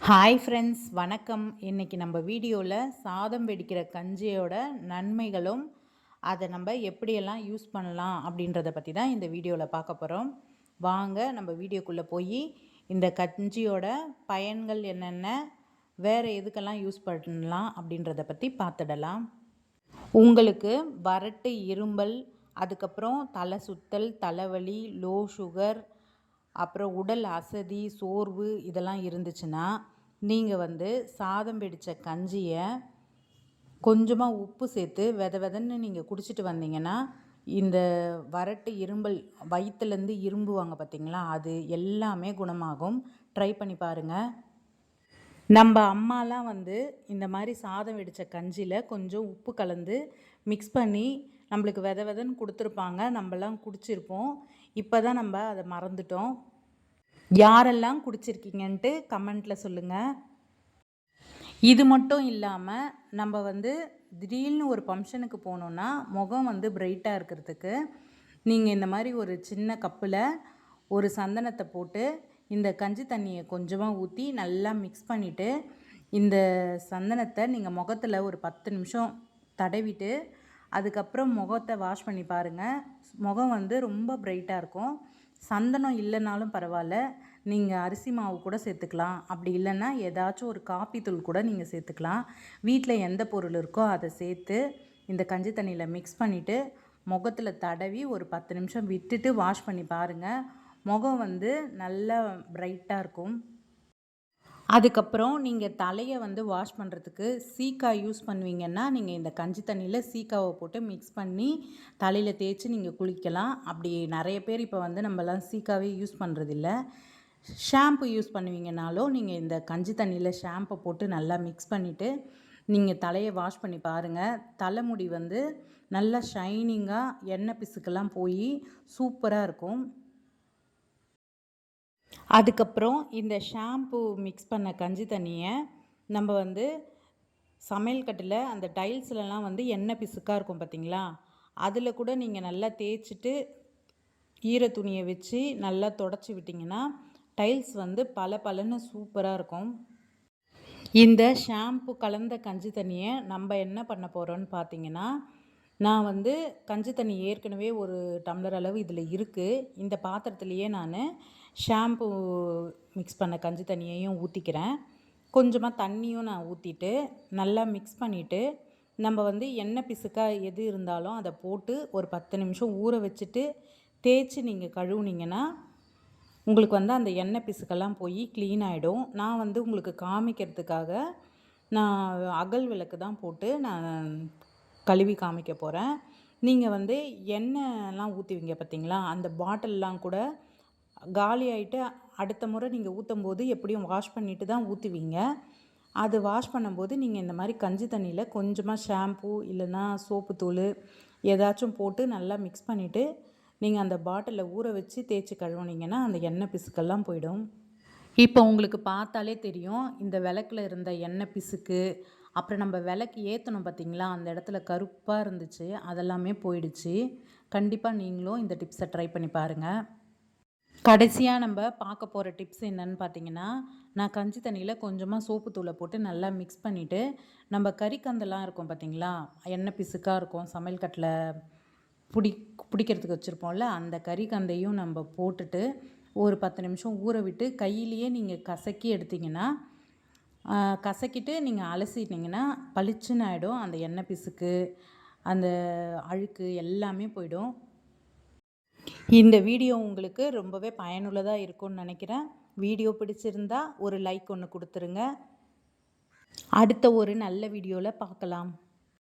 Hi friends, வணக்கம். இன்றைக்கி நம்ம வீடியோவில் சாதம் வெடிக்கிற கஞ்சியோட நன்மைகளும் அதை நம்ம எப்படியெல்லாம் யூஸ் பண்ணலாம் அப்படின்றத பற்றி தான் இந்த வீடியோவில் பார்க்க போகிறோம். வாங்க நம்ம வீடியோக்குள்ளே போய் இந்த கஞ்சியோட பயன்கள் என்னென்ன, வேறு எதுக்கெல்லாம் யூஸ் பண்ணலாம் அப்படின்றத பற்றி பார்த்துடலாம். உங்களுக்கு வறட்டு இருமல், அதுக்கப்புறம் தலை சுத்தல், தலைவலி, லோ சுகர், அப்புறம் உடல் அசதி, சோர்வு இதெல்லாம் இருந்துச்சுன்னா நீங்கள் சாதம் வெடித்த கஞ்சியை கொஞ்சமாக உப்பு சேர்த்து வெதன்னு நீங்கள் குடிச்சிட்டு வந்தீங்கன்னா இந்த வறட்டு இரும்பல் வயிற்றுலேருந்து இரும்புவாங்க பார்த்தீங்களா, அது எல்லாமே குணமாகும். ட்ரை பண்ணி பாருங்கள். நம்ம அம்மாலாம் இந்த மாதிரி சாதம் வெடித்த கஞ்சியில் கொஞ்சம் உப்பு கலந்து மிக்ஸ் பண்ணி நம்மளுக்கு வெதன்னு கொடுத்துருப்பாங்க. நம்மலாம் குடிச்சிருப்போம். இப்போ தான் நம்ம அதை மறந்துட்டோம். யாரெல்லாம் குடிச்சிருக்கீங்கன்ட்டு கமெண்ட்டில் சொல்லுங்கள். இது மட்டும் இல்லாமல் நம்ம திடீர்னு ஒரு ஃபங்க்ஷனுக்கு போனோன்னா முகம் பிரைட்டாக இருக்கிறதுக்கு நீங்கள் இந்த மாதிரி ஒரு சின்ன கப்பில் ஒரு சந்தனத்தை போட்டு இந்த கஞ்சி தண்ணியை கொஞ்சமாக ஊற்றி நல்லா மிக்ஸ் பண்ணிவிட்டு இந்த சந்தனத்தை நீங்கள் முகத்தில் ஒரு 10 நிமிஷம் தடவிட்டு அதுக்கப்புறம் முகத்தை வாஷ் பண்ணி பாருங்கள். முகம் ரொம்ப பிரைட்டாக இருக்கும். சந்தனம் இல்லைனாலும் பரவாயில்ல, நீங்கள் அரிசி மாவு கூட சேர்த்துக்கலாம். அப்படி இல்லைன்னா ஏதாச்சும் ஒரு காப்பி தூள் கூட நீங்கள் சேர்த்துக்கலாம். வீட்டில் எந்த பொருள் இருக்கோ அதை சேர்த்து இந்த கஞ்சி தண்ணியில் மிக்ஸ் பண்ணிவிட்டு முகத்தில் தடவி ஒரு 10 நிமிஷம் விட்டுட்டு வாஷ் பண்ணி பாருங்கள். முகம் நல்லா பிரைட்டாக இருக்கும். அதுக்கப்புறம் நீங்கள் தலையை வாஷ் பண்ணுறதுக்கு சீக்காய் யூஸ் பண்ணுவீங்கன்னா நீங்கள் இந்த கஞ்சி தண்ணியில் சீக்காவை போட்டு மிக்ஸ் பண்ணி தலையில் தேய்ச்சி நீங்கள் குளிக்கலாம். அப்படி நிறைய பேர் இப்போ நம்மலாம் சீக்காவே யூஸ் பண்ணுறதில்ல. ஷாம்பு யூஸ் பண்ணுவீங்கனாலும் நீங்கள் இந்த கஞ்சி தண்ணியில் ஷாம்பை போட்டு நல்லா மிக்ஸ் பண்ணிவிட்டு நீங்கள் தலையை வாஷ் பண்ணி பாருங்கள். தலைமுடி நல்லா ஷைனிங்காக எண்ணெய் பிசுக்கெல்லாம் போய் சூப்பராக இருக்கும். அதுக்கப்புறம் இந்த ஷாம்பு மிக்ஸ் பண்ண கஞ்சி தண்ணியை நம்ம சமையல் கட்டில் அந்த டைல்ஸ்லலாம் எண்ணெய் பிசுக்காக இருக்கும் பார்த்தீங்களா, அதில் கூட நீங்கள் நல்லா தேய்ச்சிட்டு ஈர துணியை வச்சு நல்லா தொடச்சி விட்டிங்கன்னா டைல்ஸ் பளபளன்னு சூப்பராக இருக்கும். இந்த ஷாம்பு கலந்த கஞ்சி தண்ணியை நம்ம என்ன பண்ண போகிறோன்னு பார்த்தீங்கன்னா, நான் கஞ்சி தண்ணி ஏற்கனவே ஒரு டம்ளர் அளவு இதில் இருக்குது. இந்த பாத்திரத்துலேயே நான் ஷாம்பு மிக்ஸ் பண்ண கஞ்சி தண்ணியையும் ஊற்றிக்கிறேன். கொஞ்சமாக தண்ணியும் நான் ஊற்றிட்டு நல்லா மிக்ஸ் பண்ணிவிட்டு நம்ம எண்ணெய் பிசுக்காக எது இருந்தாலும் அதை போட்டு ஒரு 10 நிமிஷம் ஊற வச்சுட்டு தேய்ச்சி நீங்கள் கழுவுனீங்கன்னா உங்களுக்கு அந்த எண்ணெய் பிசுக்கெல்லாம் போய் க்ளீன் ஆகிடும். நான் உங்களுக்கு காமிக்கிறதுக்காக நான் அகல் விளக்கு தான் போட்டு நான் கழுவி காமிக்க போகிறேன். நீங்கள் எண்ணெய்லாம் ஊற்றுவீங்க பார்த்தீங்களா, அந்த பாட்டில்லாம் கூட காலி ஆகிட்டு அடுத்த முறை நீங்கள் ஊற்றும்போது எப்படியும் வாஷ் பண்ணிவிட்டு தான் ஊற்றுவீங்க. அது வாஷ் பண்ணும்போது நீங்கள் இந்த மாதிரி கஞ்சி தண்ணியில் கொஞ்சமாக ஷாம்பு இல்லைன்னா சோப்பு தூள் ஏதாச்சும் போட்டு நல்லா மிக்ஸ் பண்ணிவிட்டு நீங்கள் அந்த பாட்டிலில் ஊற வச்சு தேய்ச்சி கழுவுனீங்கன்னா அந்த எண்ணெய் பிசுக்கெல்லாம் போயிடும். இப்போ உங்களுக்கு பார்த்தாலே தெரியும், இந்த விளக்கில் இருந்த எண்ணெய் பிசுக்கு, அப்புறம் நம்ம விளக்கு ஏற்றணும் பார்த்திங்களா, அந்த இடத்துல கருப்பாக இருந்துச்சு, அதெல்லாமே போயிடுச்சு. கண்டிப்பாக நீங்களும் இந்த டிப்ஸை ட்ரை பண்ணி பாருங்கள். கடைசியாக நம்ம பார்க்க போகிற டிப்ஸ் என்னன்னு பார்த்தீங்கன்னா, நான் கஞ்சி தண்ணியில் கொஞ்சமாக சோப்பு தூளை போட்டு நல்லா மிக்ஸ் பண்ணிவிட்டு நம்ம கறிக்கந்தெல்லாம் இருக்கும் பார்த்திங்களா, எண்ணெய் பிசுக்காக இருக்கும் சமையல் கட்டில் பிடிக்கிறதுக்கு வச்சுருப்போம்ல, அந்த கறிக்கந்தையும் நம்ம போட்டுட்டு ஒரு 10 நிமிஷம் ஊற விட்டு கையிலேயே நீங்கள் கசக்கி எடுத்திங்கன்னா, கசக்கிட்டு நீங்கள் அலசிட்டிங்கன்னா பளிச்சுன்னு ஆகிடும். அந்த எண்ணெய் பிசுக்கு, அந்த அழுக்கு எல்லாமே போயிடும். இந்த வீடியோ உங்களுக்கு ரொம்பவே பயனுள்ளதாக இருக்கும்னு நினைக்கிறேன். வீடியோ பிடிச்சிருந்தா ஒரு லைக் ஒன்று கொடுத்துருங்க. அடுத்த ஒரு நல்ல வீடியோவில் பார்க்கலாம்.